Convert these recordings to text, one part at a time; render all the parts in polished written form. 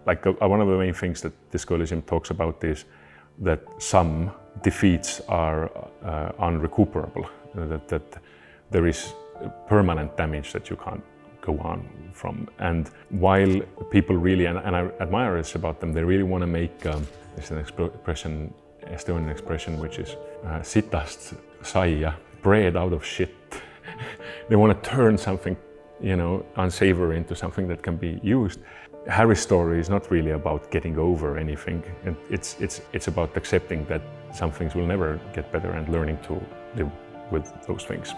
One of the main things that Disco Elysium talks about is that some defeats are unrecuperable, that there is permanent damage that you can't go on from. And while people really, and I admire this about them, they really want to make, there's an expression, Estonian expression, which is sitast saia, bread out of shit. They want to turn something, unsavory into something that can be used. Harry's story is not really about getting over anything. It's about accepting that some things will never get better and learning to live with those things.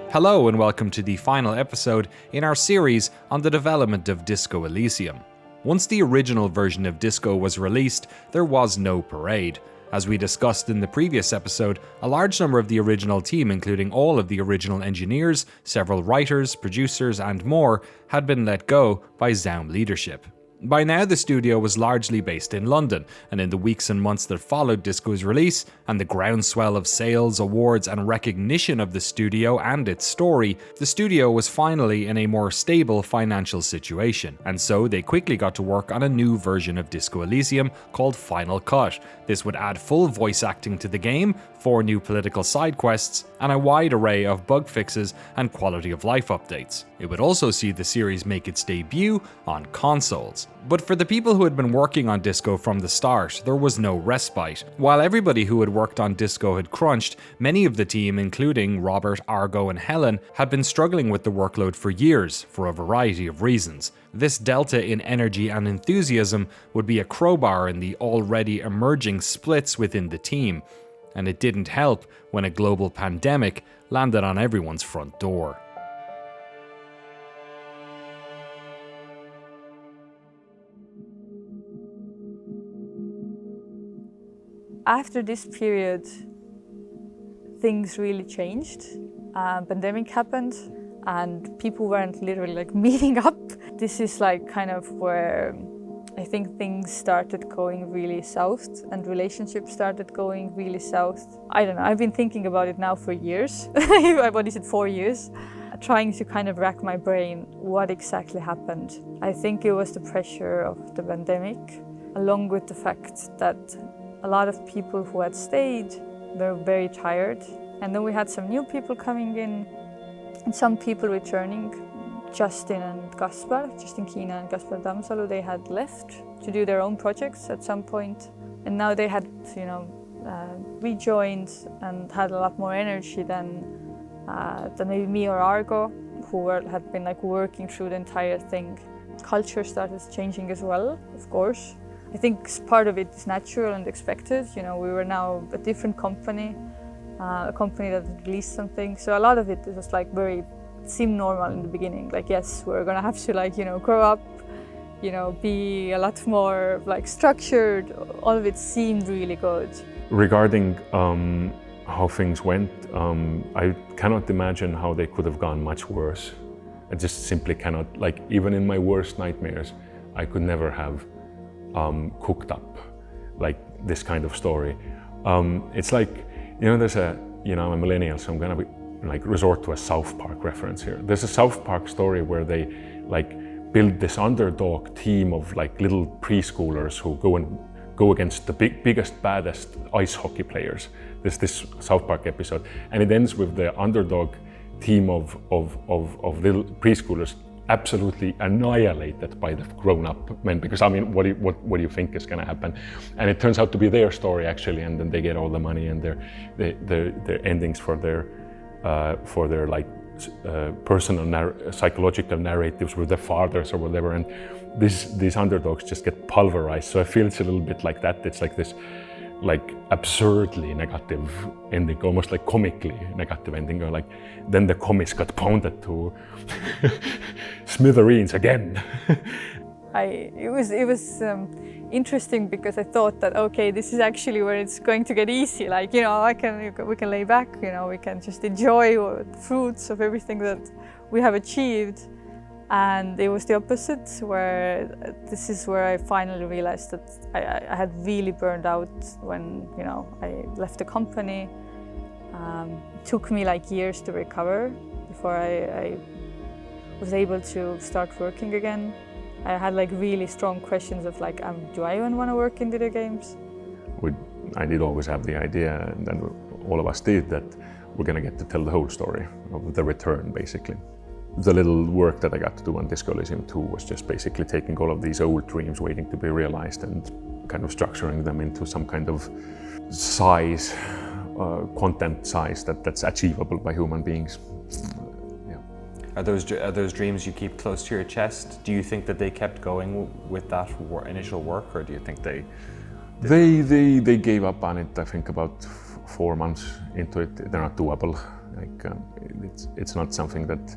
Hello and welcome to the final episode in our series on the development of Disco Elysium. Once the original version of Disco was released, there was no parade. As we discussed in the previous episode, a large number of the original team, including all of the original engineers, several writers, producers and more, had been let go by Zaum leadership. By now, the studio was largely based in London, and in the weeks and months that followed Disco's release, and the groundswell of sales, awards, and recognition of the studio and its story, the studio was finally in a more stable financial situation, and so they quickly got to work on a new version of Disco Elysium called Final Cut. This would add full voice acting to the game, 4 new political side quests, and a wide array of bug fixes and quality of life updates. It would also see the series make its debut on consoles. But for the people who had been working on Disco from the start, there was no respite. While everybody who had worked on Disco had crunched, many of the team, including Robert, Argo, and Helen, had been struggling with the workload for years, for a variety of reasons. This delta in energy and enthusiasm would be a crowbar in the already emerging splits within the team. And it didn't help when a global pandemic landed on everyone's front door. After this period, things really changed. Pandemic happened and people weren't literally meeting up. This is kind of where I think things started going really south and relationships started going really south. I don't know, I've been thinking about it now for years. What is it, 4 years? Trying to kind of rack my brain what exactly happened. I think it was the pressure of the pandemic, along with the fact that a lot of people who had stayed were very tired. And then we had some new people coming in and some people returning. Justin Kiina and Kaspar Tammsalu, they had left to do their own projects at some point. And now they had, rejoined and had a lot more energy than maybe me or Argo, who had been working through the entire thing. Culture started changing as well, of course. I think part of it is natural and expected. We were now a different company, a company that released something. So a lot of it was seemed normal in the beginning. Yes, we're gonna have to grow up, be a lot more structured. All of it seemed really good. Regarding how things went, I cannot imagine how they could have gone much worse. I just simply cannot. Even in my worst nightmares, I could never have cooked up this kind of story. It's there's I'm a millennial, so I'm gonna resort to a South Park reference here. There's a South Park story where they build this underdog team of little preschoolers who go against the biggest, baddest ice hockey players. There's this South Park episode, and it ends with the underdog team of little preschoolers absolutely annihilated by the grown-up men, because what do you think is going to happen? And it turns out to be their story actually, and then they get all the money and their endings for their personal psychological narratives with their fathers or whatever, and these underdogs just get pulverized. So I feel it's a little bit like that. It's this absurdly negative ending, almost comically negative ending, or then the comics got pounded to smithereens again. It was interesting because I thought that, okay, this is actually where it's going to get easy. We can lay back, we can just enjoy the fruits of everything that we have achieved. And it was the opposite, where this is where I finally realized that I had really burned out when, I left the company. It took me years to recover before I was able to start working again. I had like really strong questions of like, do I even want to work in video games? I did always have the idea, and then all of us did, that we're going to get to tell the whole story of the return, basically. The little work that I got to do on Disco Elysium 2 was just basically taking all of these old dreams waiting to be realized and kind of structuring them into some kind of size, content size that's achievable by human beings. Are those dreams you keep close to your chest? Do you think that they kept going with that initial work, or do you think they gave up on it? I think about 4 months into it. They're not doable. Like it's not something that,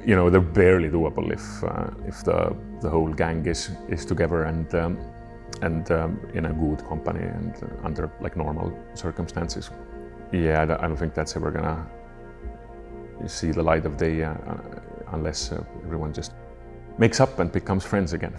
you know, they're barely doable if the whole gang is together and in a good company and under like normal circumstances. Yeah, I don't think that's ever gonna see the light of day unless everyone just makes up and becomes friends again.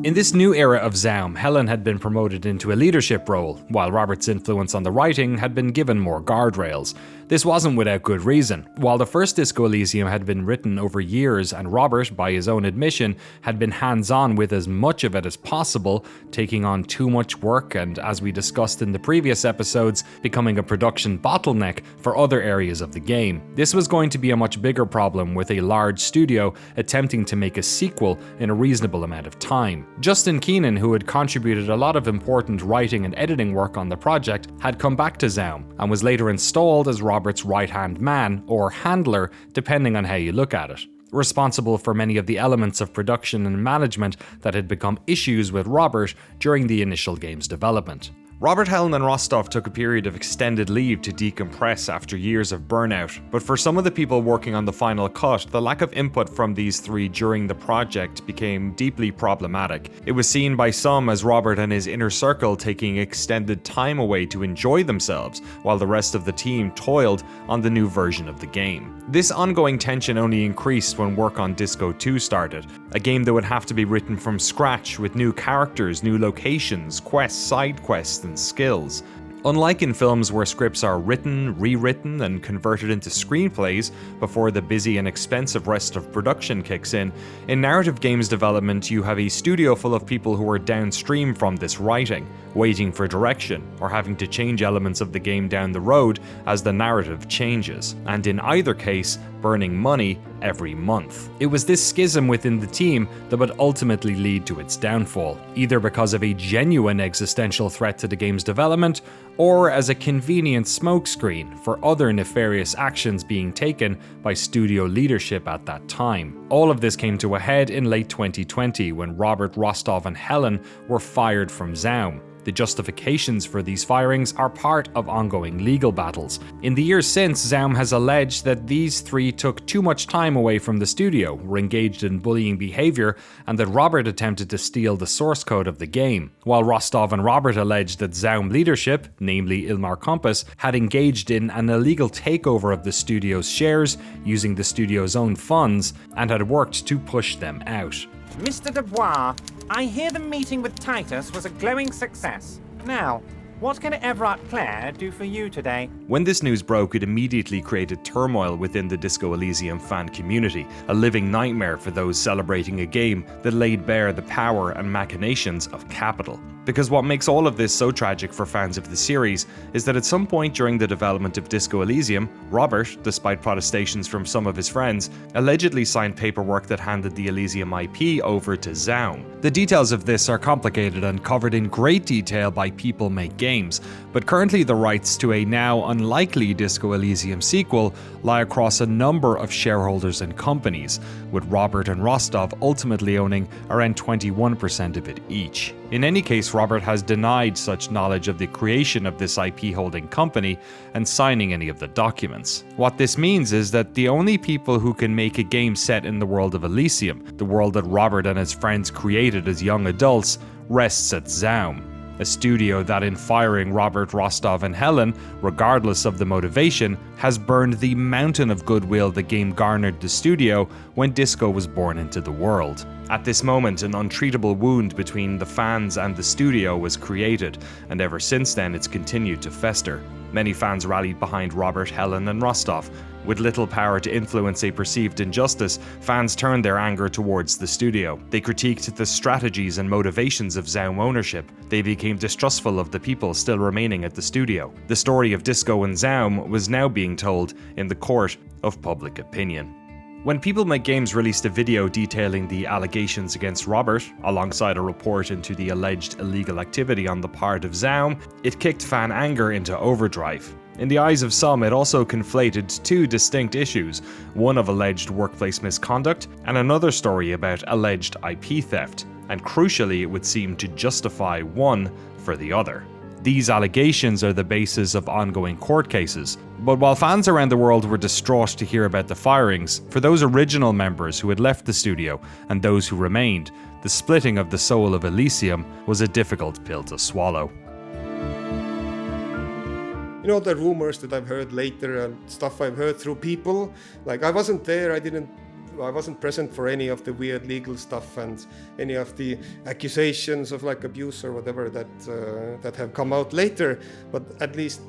In this new era of Zaum, Helen had been promoted into a leadership role, while Robert's influence on the writing had been given more guardrails. This wasn't without good reason. While the first Disco Elysium had been written over years and Robert, by his own admission, had been hands-on with as much of it as possible, taking on too much work and, as we discussed in the previous episodes, becoming a production bottleneck for other areas of the game. This was going to be a much bigger problem with a large studio attempting to make a sequel in a reasonable amount of time. Justin Keenan, who had contributed a lot of important writing and editing work on the project, had come back to Zaum and was later installed as Robert's right-hand man, or handler, depending on how you look at it. Responsible for many of the elements of production and management that had become issues with Robert during the initial game's development. Robert, Helen and Rostov took a period of extended leave to decompress after years of burnout, but for some of the people working on the final cut, the lack of input from these three during the project became deeply problematic. It was seen by some as Robert and his inner circle taking extended time away to enjoy themselves, while the rest of the team toiled on the new version of the game. This ongoing tension only increased when work on Disco 2 started, a game that would have to be written from scratch with new characters, new locations, quests, side quests, and skills. Unlike in films where scripts are written, rewritten, and converted into screenplays before the busy and expensive rest of production kicks in narrative games development you have a studio full of people who are downstream from this writing, waiting for direction, or having to change elements of the game down the road as the narrative changes, and in either case, burning money every month. It was this schism within the team that would ultimately lead to its downfall, either because of a genuine existential threat to the game's development, or as a convenient smokescreen for other nefarious actions being taken by studio leadership at that time. All of this came to a head in late 2020 when Robert, Rostov and Helen were fired from Zaum. The justifications for these firings are part of ongoing legal battles. In the years since, Zaum has alleged that these three took too much time away from the studio, were engaged in bullying behavior, and that Robert attempted to steal the source code of the game, while Rostov and Robert alleged that Zaum leadership, namely Ilmar Compass, had engaged in an illegal takeover of the studio's shares using the studio's own funds and had worked to push them out. Mr. Dubois, I hear the meeting with Titus was a glowing success. Now, what can Everard Clare do for you today? When this news broke, it immediately created turmoil within the Disco Elysium fan community, a living nightmare for those celebrating a game that laid bare the power and machinations of capital. Because what makes all of this so tragic for fans of the series is that at some point during the development of Disco Elysium, Robert, despite protestations from some of his friends, allegedly signed paperwork that handed the Elysium IP over to Zaum. The details of this are complicated and covered in great detail by People Make Games, but currently the rights to a now unlikely Disco Elysium sequel lie across a number of shareholders and companies, with Robert and Rostov ultimately owning around 21% of it each. In any case, Robert has denied such knowledge of the creation of this IP holding company and signing any of the documents. What this means is that the only people who can make a game set in the world of Elysium, the world that Robert and his friends created as young adults, rests at Zaum. a studio that in firing Robert, Rostov and Helen, regardless of the motivation, has burned the mountain of goodwill the game garnered the studio when Disco was born into the world. At this moment, an untreatable wound between the fans and the studio was created, and ever since then it's continued to fester. Many fans rallied behind Robert, Helen and Rostov. With little power to influence a perceived injustice, fans turned their anger towards the studio. They critiqued the strategies and motivations of Zaum ownership. They became distrustful of the people still remaining at the studio. The story of Disco and Zaum was now being told in the court of public opinion. When People Make Games released a video detailing the allegations against Robert, alongside a report into the alleged illegal activity on the part of Zaum, it kicked fan anger into overdrive. In the eyes of some, it also conflated two distinct issues, one of alleged workplace misconduct and another story about alleged IP theft, and crucially it would seem to justify one for the other. These allegations are the basis of ongoing court cases, but while fans around the world were distraught to hear about the firings, for those original members who had left the studio and those who remained, the splitting of the soul of Elysium was a difficult pill to swallow. You know, the rumors that I've heard later and stuff I've heard through people, like I wasn't there, I wasn't present for any of the weird legal stuff and any of the accusations of like abuse or whatever that have come out later. But at least,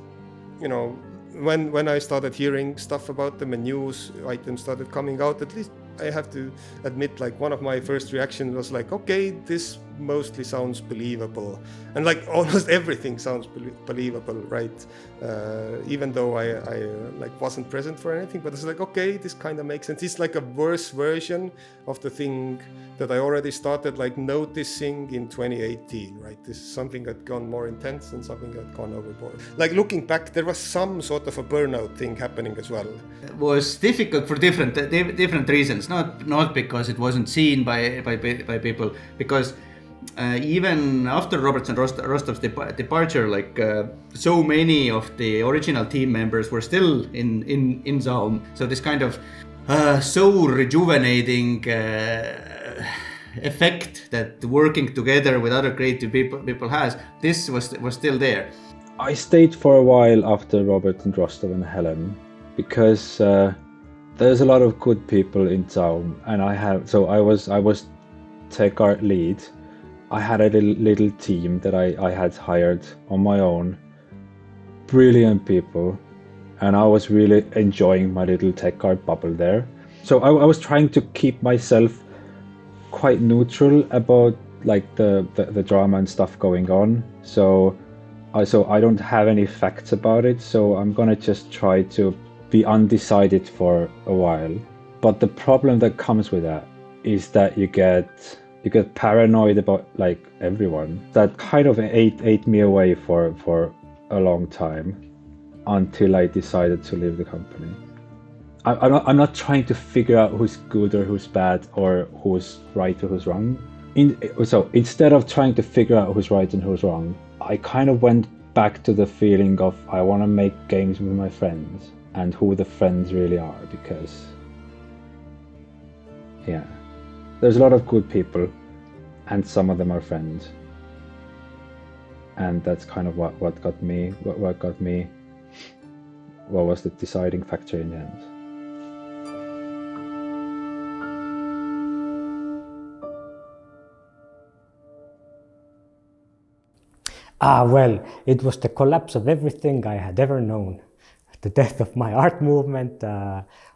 you know, when I started hearing stuff about them and news items started coming out, at least I have to admit, like one of my first reactions was like, okay, this mostly sounds believable, and like almost everything sounds believable, right? Even though I like wasn't present for anything, but it's like, okay, this kind of makes sense. It's like a worse version of the thing that I already started like noticing in 2018, right? This is something that gone more intense and something that gone overboard. Like looking back, there was some sort of a burnout thing happening as well. It was difficult for different reasons, not because it wasn't seen by people, because even after Roberts and Rostov's departure, like so many of the original team members were still in Zaum. So this kind of soul rejuvenating effect that working together with other creative people has, this was still there. I stayed for a while after Robert and Rostov and Helen because there's a lot of good people in Zaum, and I was tech art lead. I had a little team that I had hired on my own, brilliant people, and I was really enjoying my little tech art bubble there. So I was trying to keep myself quite neutral about like the drama and stuff going on. So I don't have any facts about it, so I'm gonna just try to be undecided for a while. But the problem that comes with that is that you get paranoid about like everyone. That kind of ate me away for a long time until I decided to leave the company. I'm not trying to figure out who's good or who's bad or who's right or who's wrong. So instead of trying to figure out who's right and who's wrong, I kind of went back to the feeling of I want to make games with my friends and who the friends really are, because yeah, there's a lot of good people and some of them are friends, and that's kind of what was the deciding factor in the end. Well, it was the collapse of everything I had ever known. The death of my art movement,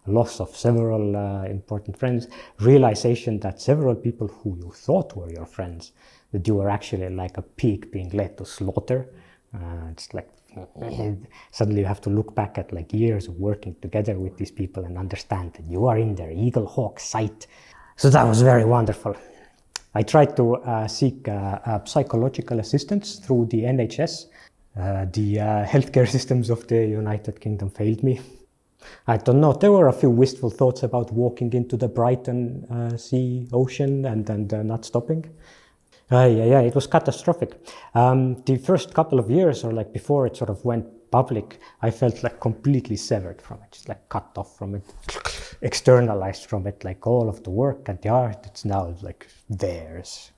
loss of several important friends, realization that several people who you thought were your friends, that you were actually like a pig being led to slaughter. It's like suddenly you have to look back at like years of working together with these people and understand that you are in their eagle hawk sight. So that was very wonderful. I tried to seek psychological assistance through the NHS. The healthcare systems of the United Kingdom failed me. I don't know, there were a few wistful thoughts about walking into the Brighton ocean and not stopping. Yeah, it was catastrophic. The first couple of years, or like before it sort of went public, I felt like completely severed from it, just like cut off from it, externalized from it, like all of the work and the art, it's now like theirs.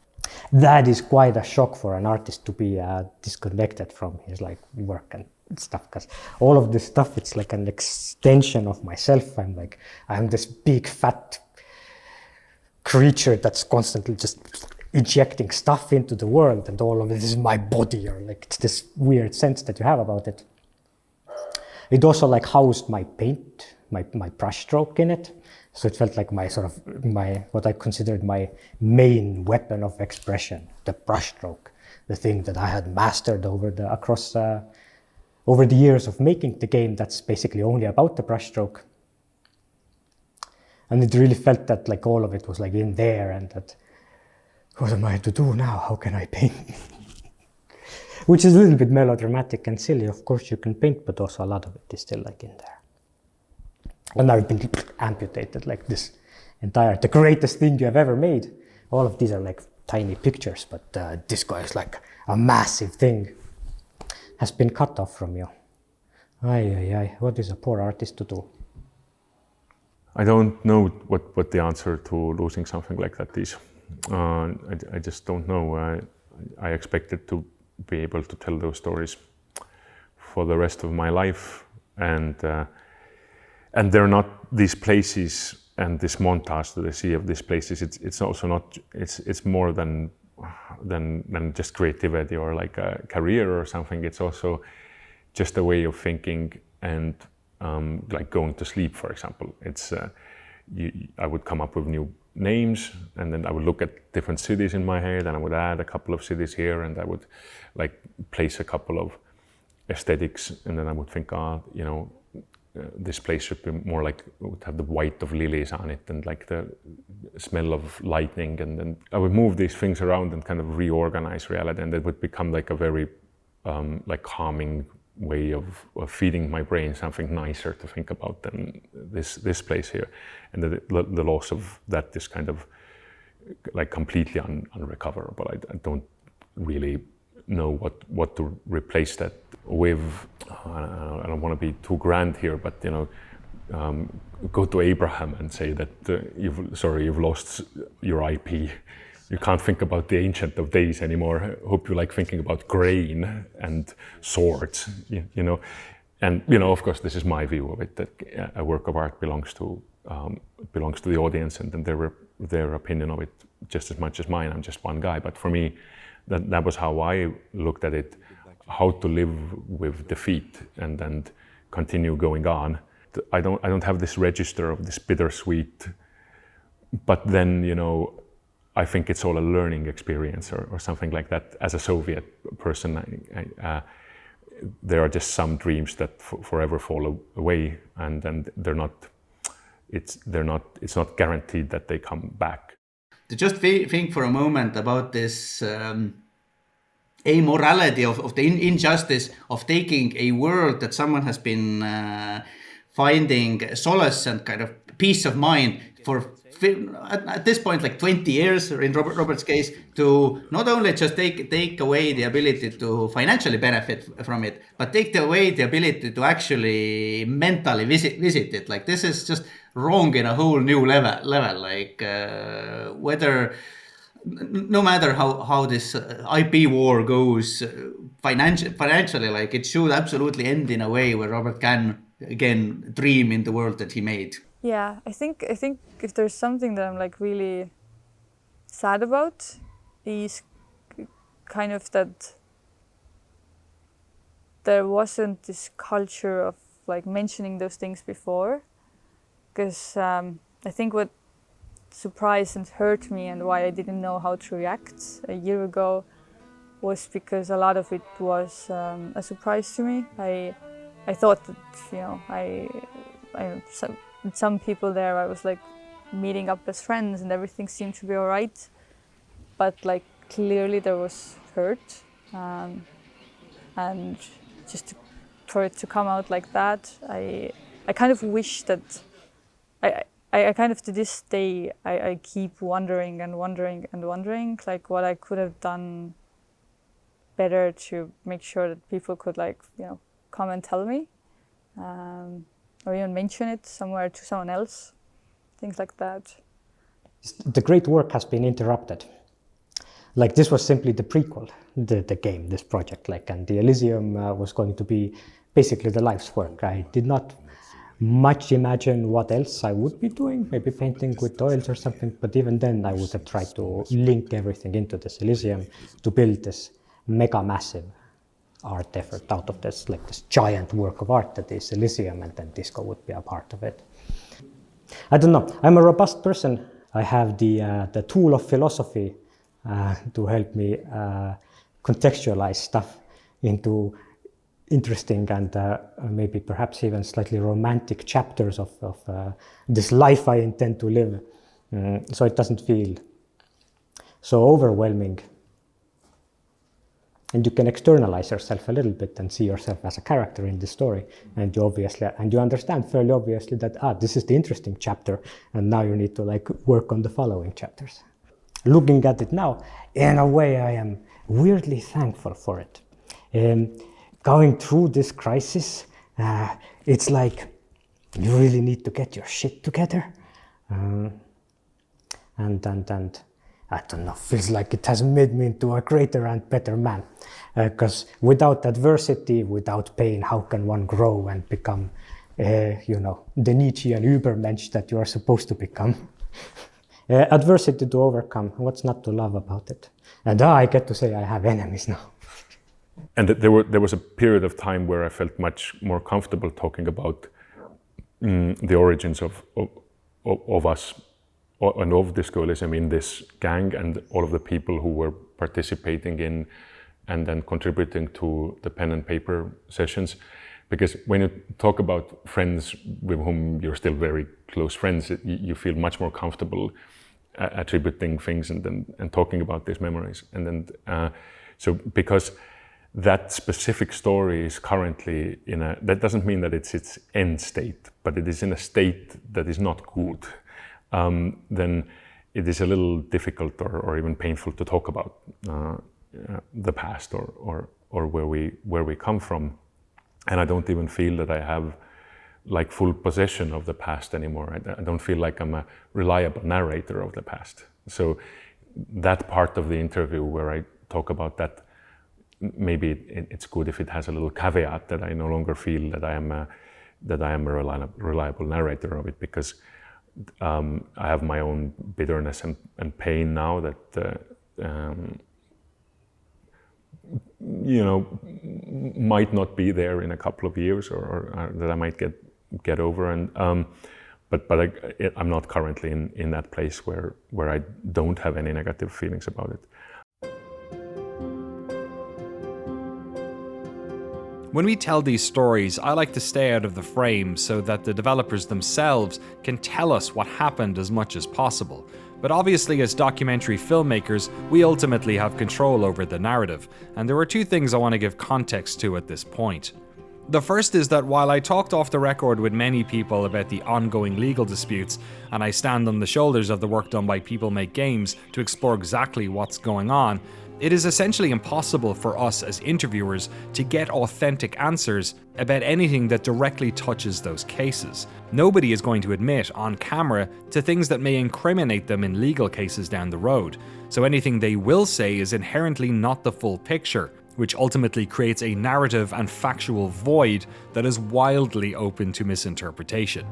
That is quite a shock for an artist to be disconnected from his like work and stuff, because all of this stuff, it's like an extension of myself. I'm this big fat creature that's constantly just injecting stuff into the world, and all of it is my body, or like it's this weird sense that you have about it. It also like housed my paint, my brush stroke in it. So it felt like what I considered my main weapon of expression, the brushstroke, the thing that I had mastered over the years of making the game. That's basically only about the brushstroke. And it really felt that like all of it was like in there, and that, what am I to do now? How can I paint? Which is a little bit melodramatic and silly. Of course you can paint, but also a lot of it is still like in there. And I've been amputated like this the greatest thing you have ever made. All of these are like tiny pictures, but this guy is like a massive thing. Has been cut off from you. Ay, what is a poor artist to do? I don't know what the answer to losing something like that is. I just don't know. I expected to be able to tell those stories for the rest of my life, and they're not these places and this montage that I see of these places. It's also not. It's more than just creativity or like a career or something. It's also just a way of thinking, and like going to sleep, for example. I would come up with new names, and then I would look at different cities in my head, and I would add a couple of cities here, and I would like place a couple of aesthetics, and then I would think, this place should be more like, would have the white of lilies on it, and like the smell of lightning, and then I would move these things around and kind of reorganize reality, and it would become like a very like calming way of feeding my brain something nicer to think about than this place here. And the loss of that is kind of like completely unrecoverable. I don't really know what to replace that with. I don't want to be too grand here, but go to Abraham and say that you've lost your IP. You can't think about the Ancient of Days anymore. I hope you like thinking about grain and swords, And of course, this is my view of it, that a work of art belongs to the audience, and then their opinion of it just as much as mine. I'm just one guy, but for me, that was how I looked at it, how to live with defeat and then continue going on. I don't have this register of this bittersweet, but then, I think it's all a learning experience or something like that. As a Soviet person, there are just some dreams that forever fall away, and then it's not guaranteed that they come back. To just think for a moment about this amorality of the injustice of taking a world that someone has been finding solace and kind of peace of mind for at this point like 20 years, or in Robert's case, to not only just take away the ability to financially benefit from it, but take away the ability to actually mentally visit it. Like, this is just wrong in a whole new level. Like no matter how this IP war goes financially, like, it should absolutely end in a way where Robert can again dream in the world that he made. Yeah, I think if there's something that I'm like really sad about, is kind of that there wasn't this culture of like mentioning those things before. Because I think what surprised and hurt me, and why I didn't know how to react a year ago, was because a lot of it was a surprise to me. I thought that some people there, I was like meeting up as friends and everything seemed to be all right, but like clearly there was hurt, and just for it to come out like that, I kind of wish that I kind of to this day I keep wondering and wondering and wondering like what I could have done better to make sure that people could like come and tell me. Or even mention it somewhere to someone else, things like that. The great work has been interrupted. like this was simply the prequel, the game, this project, like, and the Elysium was going to be basically the life's work. I did not much imagine what else I would be doing, maybe painting with oils or something, but even then I would have tried to link everything into this Elysium to build this mega massive art effort out of this, like this giant work of art that is Elysium, and then Disco would be a part of it. I don't know, I'm a robust person. I have the tool of philosophy to help me contextualize stuff into interesting and maybe perhaps even slightly romantic chapters of this life I intend to live. So it doesn't feel so overwhelming. And you can externalize yourself a little bit and see yourself as a character in the story. And you understand fairly obviously that, this is the interesting chapter, and now you need to like work on the following chapters. Looking at it now, in a way I am weirdly thankful for it. Going through this crisis, it's like you really need to get your shit together. And I don't know, feels like it has made me into a greater and better man. Because without adversity, without pain, how can one grow and become, the Nietzschean Übermensch that you are supposed to become? Adversity to overcome, what's not to love about it? And I get to say I have enemies now. And there was a period of time where I felt much more comfortable talking about the origins of us and of Disco Elysium in this gang, and all of the people who were participating in and then contributing to the pen and paper sessions. Because when you talk about friends with whom you're still very close friends, you feel much more comfortable attributing things and talking about these memories. And then, so because that specific story is currently that doesn't mean that it's its end state, but it is in a state that is not good, then it is a little difficult or even painful to talk about the past or where we come from. And I don't even feel that I have like full possession of the past anymore. I don't feel like I'm a reliable narrator of the past. So that part of the interview where I talk about that, maybe it's good if it has a little caveat that I no longer feel that I am a reliable narrator of it, because I have my own bitterness and pain now that might not be there in a couple of years, or that I might get over. And but I'm not currently in that place where I don't have any negative feelings about it. When we tell these stories, I like to stay out of the frame so that the developers themselves can tell us what happened as much as possible. But obviously, as documentary filmmakers, we ultimately have control over the narrative, and there are two things I want to give context to at this point. The first is that while I talked off the record with many people about the ongoing legal disputes, and I stand on the shoulders of the work done by People Make Games to explore exactly what's going on, it is essentially impossible for us as interviewers to get authentic answers about anything that directly touches those cases. Nobody is going to admit on camera to things that may incriminate them in legal cases down the road, so anything they will say is inherently not the full picture, which ultimately creates a narrative and factual void that is wildly open to misinterpretation.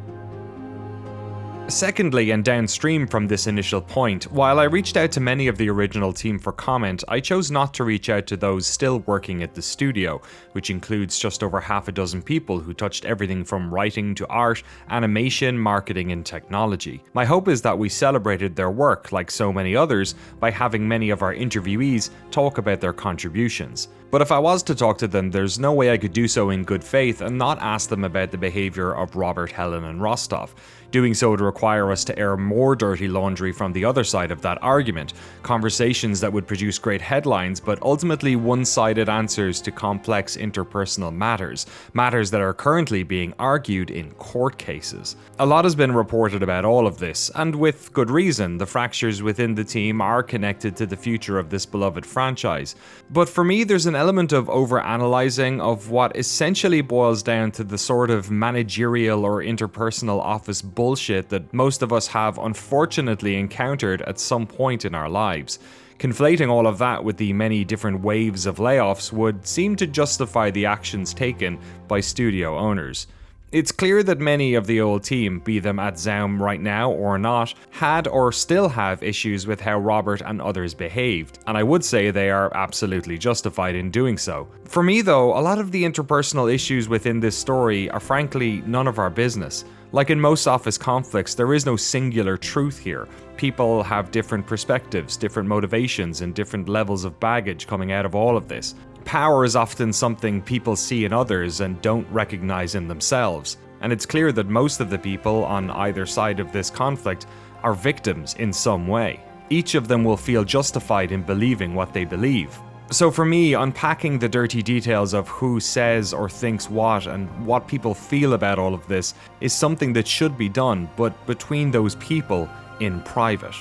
Secondly, and downstream from this initial point, while I reached out to many of the original team for comment, I chose not to reach out to those still working at the studio, which includes just over half a dozen people who touched everything from writing to art, animation, marketing, and technology. My hope is that we celebrated their work, like so many others, by having many of our interviewees talk about their contributions. But if I was to talk to them, there's no way I could do so in good faith and not ask them about the behaviour of Robert, Helen, and Rostov. Doing so would require us to air more dirty laundry from the other side of that argument, conversations that would produce great headlines, but ultimately one-sided answers to complex interpersonal matters that are currently being argued in court cases. A lot has been reported about all of this, and with good reason. The fractures within the team are connected to the future of this beloved franchise. But for me, there's an element of over-analysing of what essentially boils down to the sort of managerial or interpersonal office bullshit that that most of us have unfortunately encountered at some point in our lives. Conflating all of that with the many different waves of layoffs would seem to justify the actions taken by studio owners. It's clear that many of the old team, be them at Zaum right now or not, had or still have issues with how Robert and others behaved, and I would say they are absolutely justified in doing so. For me though, a lot of the interpersonal issues within this story are frankly none of our business. Like in most office conflicts, there is no singular truth here. People have different perspectives, different motivations, and different levels of baggage coming out of all of this. Power is often something people see in others and don't recognize in themselves, and it's clear that most of the people on either side of this conflict are victims in some way. Each of them will feel justified in believing what they believe. So for me, unpacking the dirty details of who says or thinks what and what people feel about all of this is something that should be done, but between those people in private.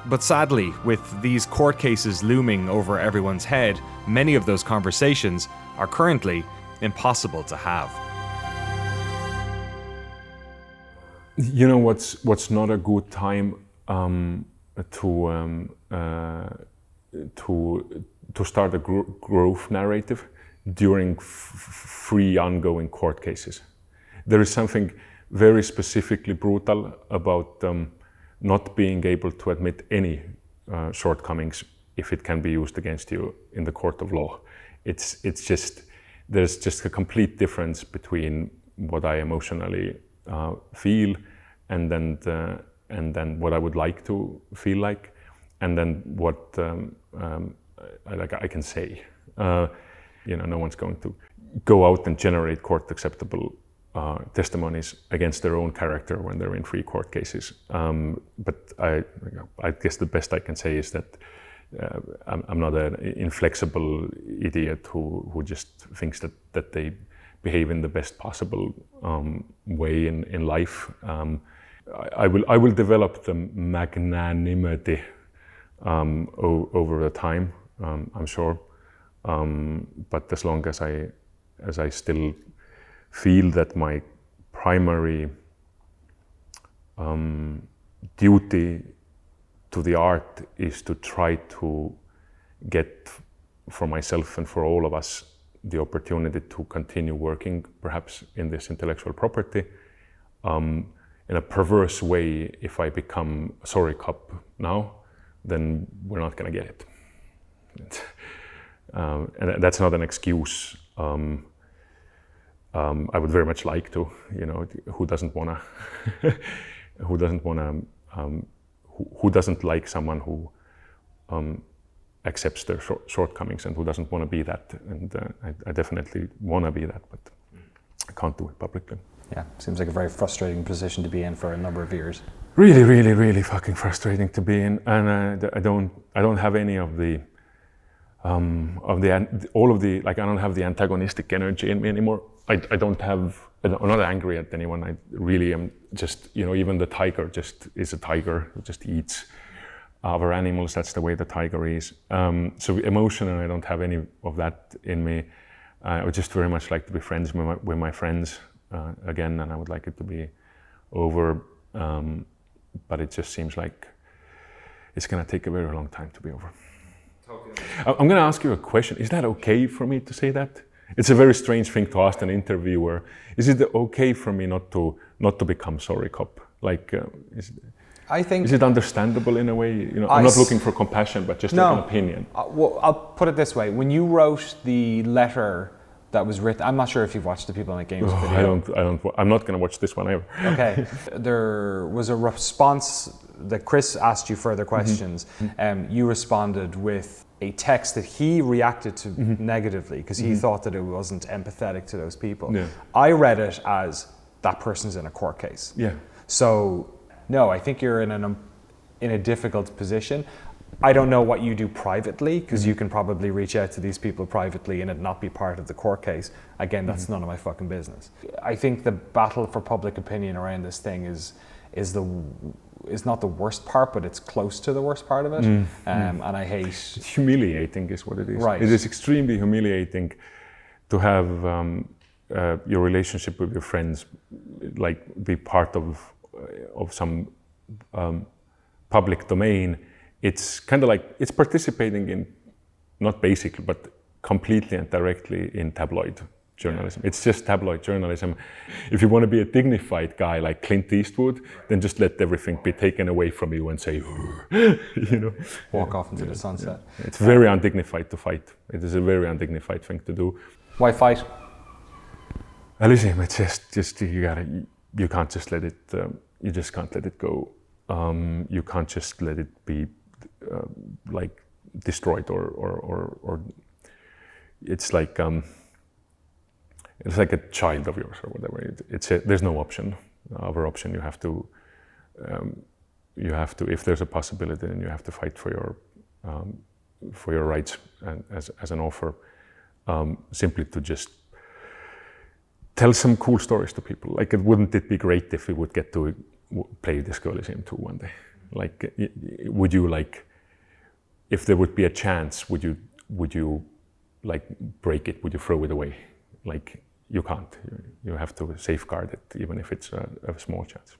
But sadly, with these court cases looming over everyone's head, many of those conversations are currently impossible to have. You know what's not a good time to start a growth narrative during free ongoing court cases. There is something very specifically brutal about not being able to admit any shortcomings if it can be used against you in the court of law. It's just, there's just a complete difference between what I emotionally feel and then what I would like to feel like, and then what I can say. No one's going to go out and generate court acceptable testimonies against their own character when they're in free court cases. But I guess the best I can say is that I'm not an inflexible idiot who just thinks that they behave in the best possible way in life. I will develop the magnanimity over the time, I'm sure. But as long as I still feel that my primary duty to the art is to try to get for myself and for all of us the opportunity to continue working perhaps in this intellectual property. In a perverse way, if I become a sorry cop now, then we're not going to get it. And that's not an excuse. I would very much like to, who doesn't want to, who doesn't like someone who accepts their shortcomings and who doesn't want to be that. And I definitely want to be that, but I can't do it publicly. Yeah, seems like a very frustrating position to be in for a number of years. Really, really, really fucking frustrating to be in, and I don't have any of the I don't have the antagonistic energy in me anymore. I'm not angry at anyone. I really am just, even the tiger just is a tiger, it just eats other animals. That's the way the tiger is. So emotionally, I don't have any of that in me. I would just very much like to be friends with my friends again, and I would like it to be over. But it just seems like it's going to take a very long time to be over. I'm going to ask you a question. Is that okay for me to say that? It's a very strange thing to ask an interviewer. Is it okay for me not to become sorry cop? Is it understandable in a way? I'm not looking for compassion, but just an opinion. Well, I'll put it this way: when you wrote the letter that was written, I'm not sure if you've watched the People Make Games video. I'm not going to watch this one either. Okay. There was a response that Chris asked you further questions. You responded with a text that he reacted to negatively because he thought that it wasn't empathetic to those people. Yeah. I read it as that person's in a court case. Yeah. So no, I think you're in a difficult position. I don't know what you do privately, because you can probably reach out to these people privately and it not be part of the court case. Again, that's none of my fucking business. I think the battle for public opinion around this thing is not the worst part, but it's close to the worst part of it. And I hate... It's humiliating is what it is. Right. It is extremely humiliating to have your relationship with your friends be part of of some public domain, it's kind of like it's participating in, not basically, but completely and directly in tabloid journalism. It's just tabloid journalism. If you want to be a dignified guy like Clint Eastwood, then just let everything be taken away from you and say, you know, Walk off into the sunset. Yeah. It's very undignified to fight. It is a very undignified thing to do. Why fight? Elysium, it's just you can't just let it. You just can't let it go. You can't just let it be like destroyed or it's like a child of yours or whatever. There's no option. Other option, you have to if there's a possibility, then you have to fight for your rights and as an author, simply to just tell some cool stories to people. Like, wouldn't it be great if we would get to play Disco Elysium 2 one day? Like, would you, like, if there would be a chance, would you like break it? Would you throw it away? Like, you can't. You have to safeguard it, even if it's a small chance.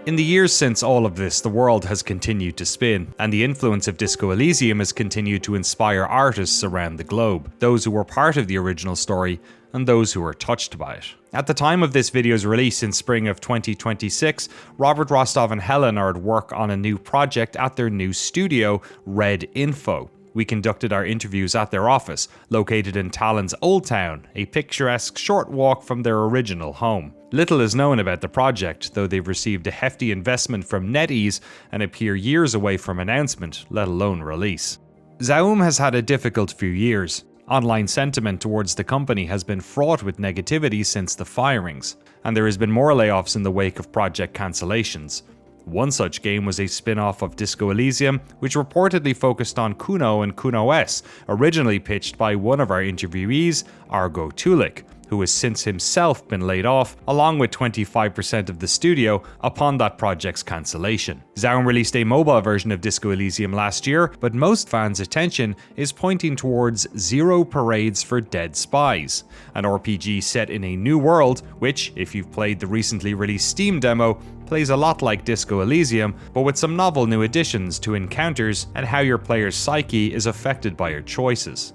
In the years since all of this, the world has continued to spin, and the influence of Disco Elysium has continued to inspire artists around the globe, those who were part of the original story and those who were touched by it. At the time of this video's release in spring of 2026, Robert, Rostov and Helen are at work on a new project at their new studio, Red Info. We conducted our interviews at their office, located in Tallinn's Old Town, a picturesque short walk from their original home. Little is known about the project, though they've received a hefty investment from NetEase and appear years away from announcement, let alone release. Zaum has had a difficult few years. Online sentiment towards the company has been fraught with negativity since the firings, and there has been more layoffs in the wake of project cancellations. One such game was a spin-off of Disco Elysium, which reportedly focused on Kuno and Kuno S, originally pitched by one of our interviewees, Argo Tulik, who has since himself been laid off, along with 25% of the studio, upon that project's cancellation. Zaum released a mobile version of Disco Elysium last year, but most fans' attention is pointing towards Zero Parades for Dead Spies, an RPG set in a new world, which, if you've played the recently released Steam demo, plays a lot like Disco Elysium, but with some novel new additions to encounters and how your player's psyche is affected by your choices.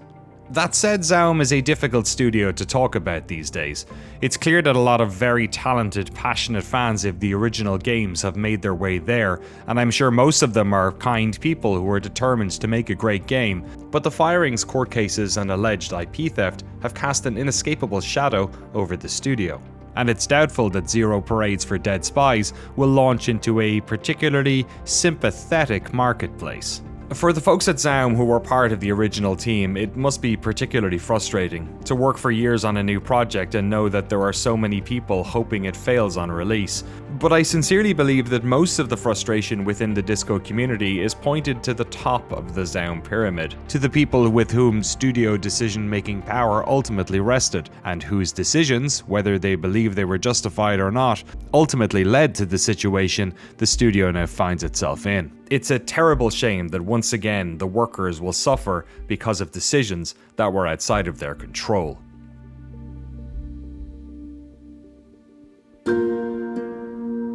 That said, Zaum is a difficult studio to talk about these days. It's clear that a lot of very talented, passionate fans of the original games have made their way there, and I'm sure most of them are kind people who are determined to make a great game, but the firings, court cases and alleged IP theft have cast an inescapable shadow over the studio. And it's doubtful that Zero Parades for Dead Spies will launch into a particularly sympathetic marketplace. For the folks at Zaum who were part of the original team, it must be particularly frustrating to work for years on a new project and know that there are so many people hoping it fails on release. But I sincerely believe that most of the frustration within the disco community is pointed to the top of the Zaum pyramid, to the people with whom studio decision-making power ultimately rested, and whose decisions, whether they believe they were justified or not, ultimately led to the situation the studio now finds itself in. It's a terrible shame that once again the workers will suffer because of decisions that were outside of their control.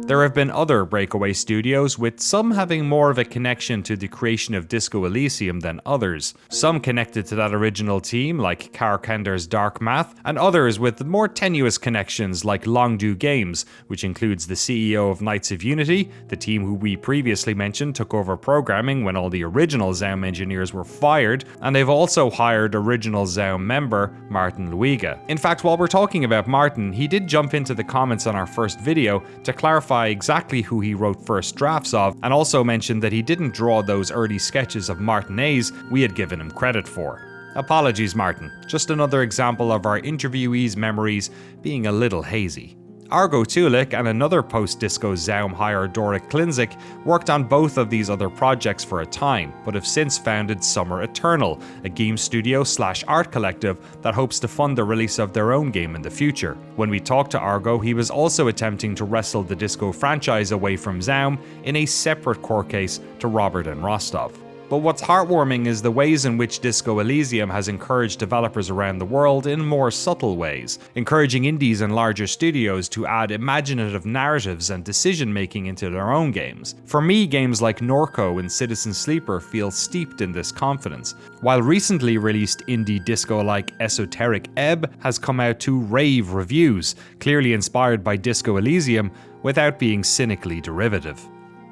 There have been other breakaway studios, with some having more of a connection to the creation of Disco Elysium than others. Some connected to that original team, like Carkender's Dark Math, and others with more tenuous connections like Longdu Games, which includes the CEO of Knights of Unity, the team who we previously mentioned took over programming when all the original Zaum engineers were fired, and they've also hired original Zaum member Martin Luiga. In fact, while we're talking about Martin, he did jump into the comments on our first video to clarify exactly who he wrote first drafts of, and also mentioned that he didn't draw those early sketches of Martinez we had given him credit for. Apologies, Martin. Just another example of our interviewees' memories being a little hazy. Argo Tulik and another post-disco Zaum hire Doric Klinzik worked on both of these other projects for a time, but have since founded Summer Eternal, a game studio / art collective that hopes to fund the release of their own game in the future. When we talked to Argo, he was also attempting to wrestle the disco franchise away from Zaum in a separate court case to Robert and Rostov. But what's heartwarming is the ways in which Disco Elysium has encouraged developers around the world in more subtle ways, encouraging indies and larger studios to add imaginative narratives and decision-making into their own games. For me, games like Norco and Citizen Sleeper feel steeped in this confidence, while recently released indie disco-like Esoteric Ebb has come out to rave reviews, clearly inspired by Disco Elysium without being cynically derivative.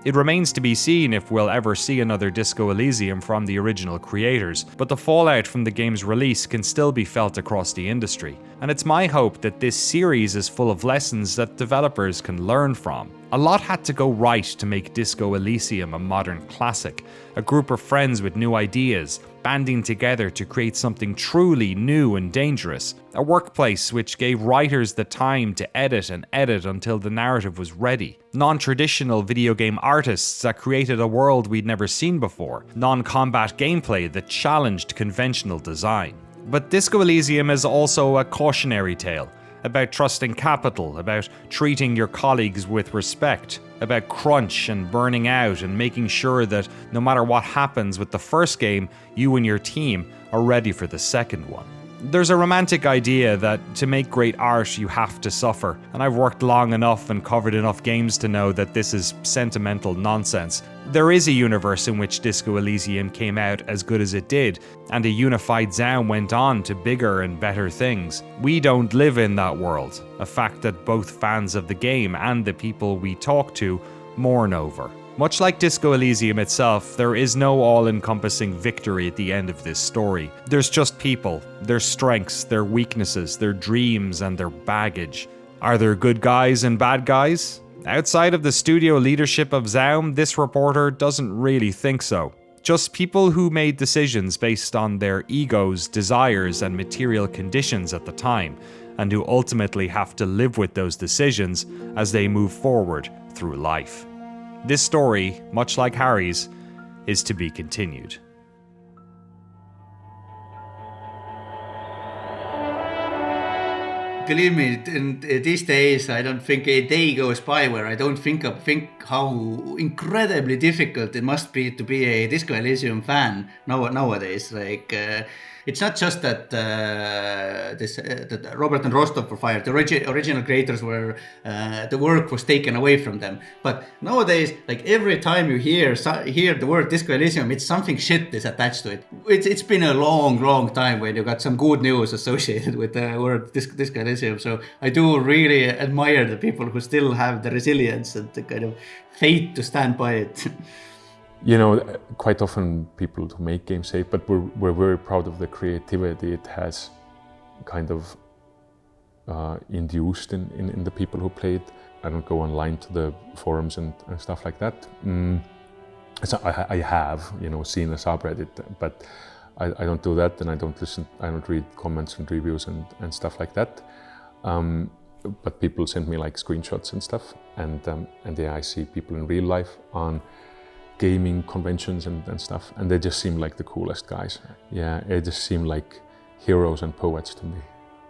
It remains to be seen if we'll ever see another Disco Elysium from the original creators, but the fallout from the game's release can still be felt across the industry, and it's my hope that this series is full of lessons that developers can learn from. A lot had to go right to make Disco Elysium a modern classic, a group of friends with new ideas, banding together to create something truly new and dangerous, a workplace which gave writers the time to edit and edit until the narrative was ready, non-traditional video game artists that created a world we'd never seen before, non-combat gameplay that challenged conventional design. But Disco Elysium is also a cautionary tale, about trusting capital, about treating your colleagues with respect, about crunch and burning out and making sure that no matter what happens with the first game, you and your team are ready for the second one. There's a romantic idea that to make great art you have to suffer, and I've worked long enough and covered enough games to know that this is sentimental nonsense. There is a universe in which Disco Elysium came out as good as it did, and a unified Zaum went on to bigger and better things. We don't live in that world, a fact that both fans of the game and the people we talk to mourn over. Much like Disco Elysium itself, there is no all-encompassing victory at the end of this story. There's just people, their strengths, their weaknesses, their dreams, and their baggage. Are there good guys and bad guys? Outside of the studio leadership of Zaum, this reporter doesn't really think so. Just people who made decisions based on their egos, desires, and material conditions at the time, and who ultimately have to live with those decisions as they move forward through life. This story, much like Harry's, is to be continued. Believe me, in these days, I don't think a day goes by where I don't think how incredibly difficult it must be to be a Disco Elysium fan nowadays. Like, it's not just that that Robert and Rostov were fired. The original creators were the work was taken away from them. But nowadays, like every time you hear the word Disco Elysium, it's something shit is attached to it. It's been a long time when you got some good news associated with the word Disco Elysium. So I do really admire the people who still have the resilience and the kind of faith to stand by it. You know, quite often people who make games say, but we're very proud of the creativity it has kind of induced in the people who played. I don't go online to the forums and stuff like that. So I have, you know, seen a subreddit, but I don't do that, and I don't read comments and reviews and stuff like that. But people send me like screenshots and stuff, and yeah, I see people in real life on gaming conventions and stuff, and they just seem like the coolest guys. Yeah, they just seem like heroes and poets to me,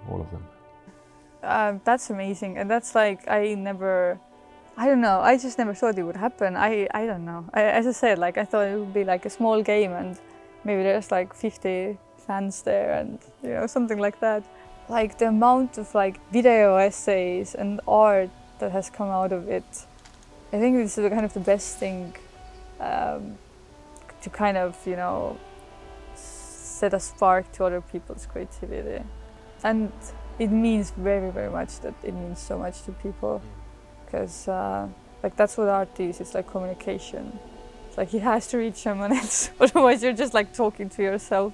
all of them. That's amazing, and that's like I don't know, I just never thought it would happen. I don't know. As I said, like I thought it would be like a small game and maybe there's like 50 fans there and you know, something like that. Like the amount of like video essays and art that has come out of it, I think this is kind of the best thing to kind of, you know, set a spark to other people's creativity. And it means very, very much that it means so much to people, because like that's what art is. It's like communication. It's like it has to reach someone else, otherwise you're just like talking to yourself.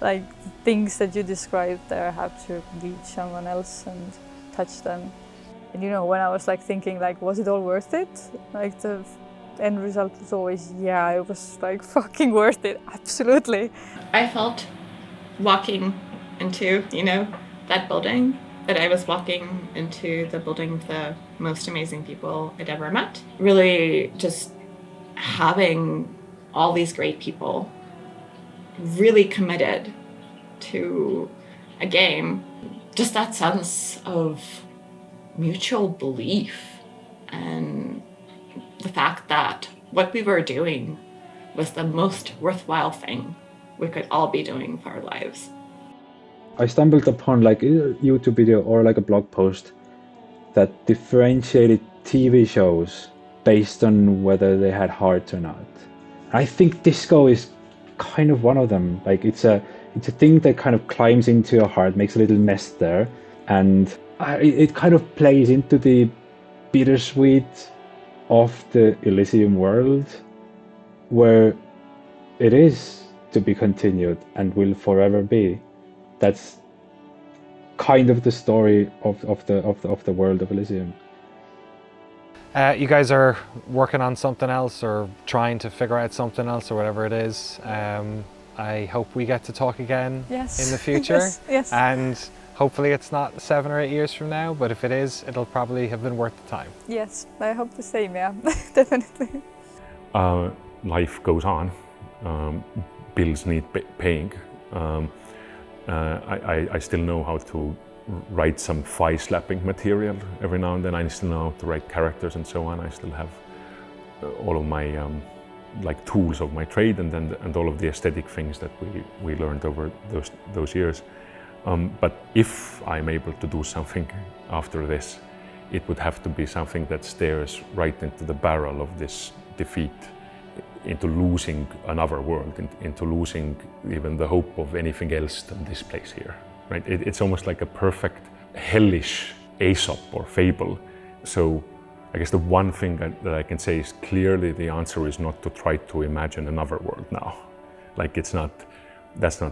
Like the things that you described there have to reach someone else and touch them. And you know, when I was like thinking like, was it all worth it? Like the end result was always, yeah, it was like fucking worth it, absolutely. I felt walking into, you know, that building, that I was walking into the building of the most amazing people I'd ever met. Really just having all these great people really committed to a game, just that sense of mutual belief and the fact that what we were doing was the most worthwhile thing we could all be doing for our lives. I stumbled upon like a YouTube video or like a blog post that differentiated TV shows based on whether they had hearts or not. I think disco is kind of one of them. Like it's a thing that kind of climbs into your heart, makes a little nest there, and it kind of plays into the bittersweet of the Elysium world, where it is to be continued and will forever be. That's kind of the story of the world of Elysium. You guys are working on something else or trying to figure out something else or whatever it is. I hope we get to talk again in the future. Yes. And hopefully it's not 7 or 8 years from now, but if it is, it'll probably have been worth the time. Yes, I hope the same, yeah, definitely. Life goes on. Bills need paying. I still know how to write some thigh-slapping material every now and then. I still know how to write characters and so on. I still have all of my like tools of my trade, and all of the aesthetic things that we learned over those years. But if I'm able to do something after this, it would have to be something that stares right into the barrel of this defeat, into losing another world, into losing even the hope of anything else than this place here. Right? It's almost like a perfect hellish Aesop or fable. So I guess the one thing that I can say is clearly the answer is not to try to imagine another world now. Like that's not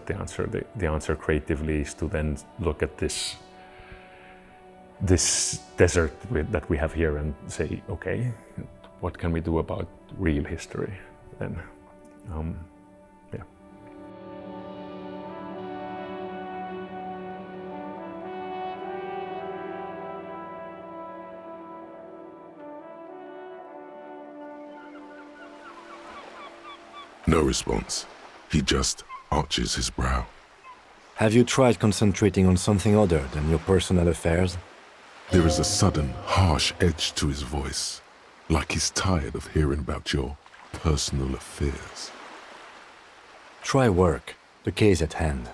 the answer. The answer creatively is to then look at this desert that we have here and say, okay, what can we do about real history then? Yeah. No response. He just arches his brow. Have you tried concentrating on something other than your personal affairs? There is a sudden, harsh edge to his voice, like he's tired of hearing about your personal affairs. Try work, the case at hand.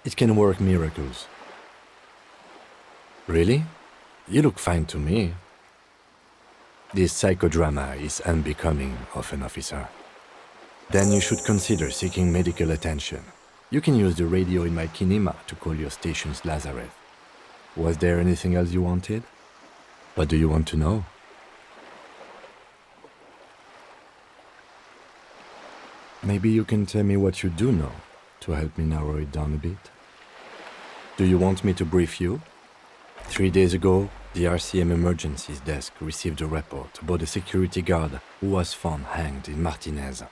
It can work miracles. Really? You look fine to me. This psychodrama is unbecoming of an officer. Then you should consider seeking medical attention. You can use the radio in my kinema to call your station's Lazareth. Was there anything else you wanted? What do you want to know? Maybe you can tell me what you do know to help me narrow it down a bit. Do you want me to brief you? 3 days ago, the RCM Emergencies Desk received a report about a security guard who was found hanged in Martinez.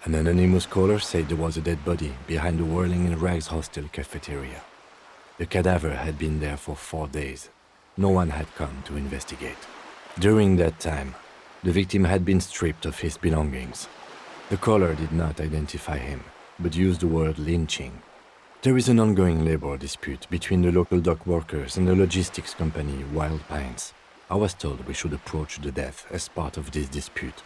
An anonymous caller said there was a dead body behind the Whirling in Rags hostel cafeteria. The cadaver had been there for 4 days. No one had come to investigate. During that time, the victim had been stripped of his belongings. The caller did not identify him, but used the word lynching. There is an ongoing labor dispute between the local dock workers and the logistics company Wild Pines. I was told we should approach the death as part of this dispute.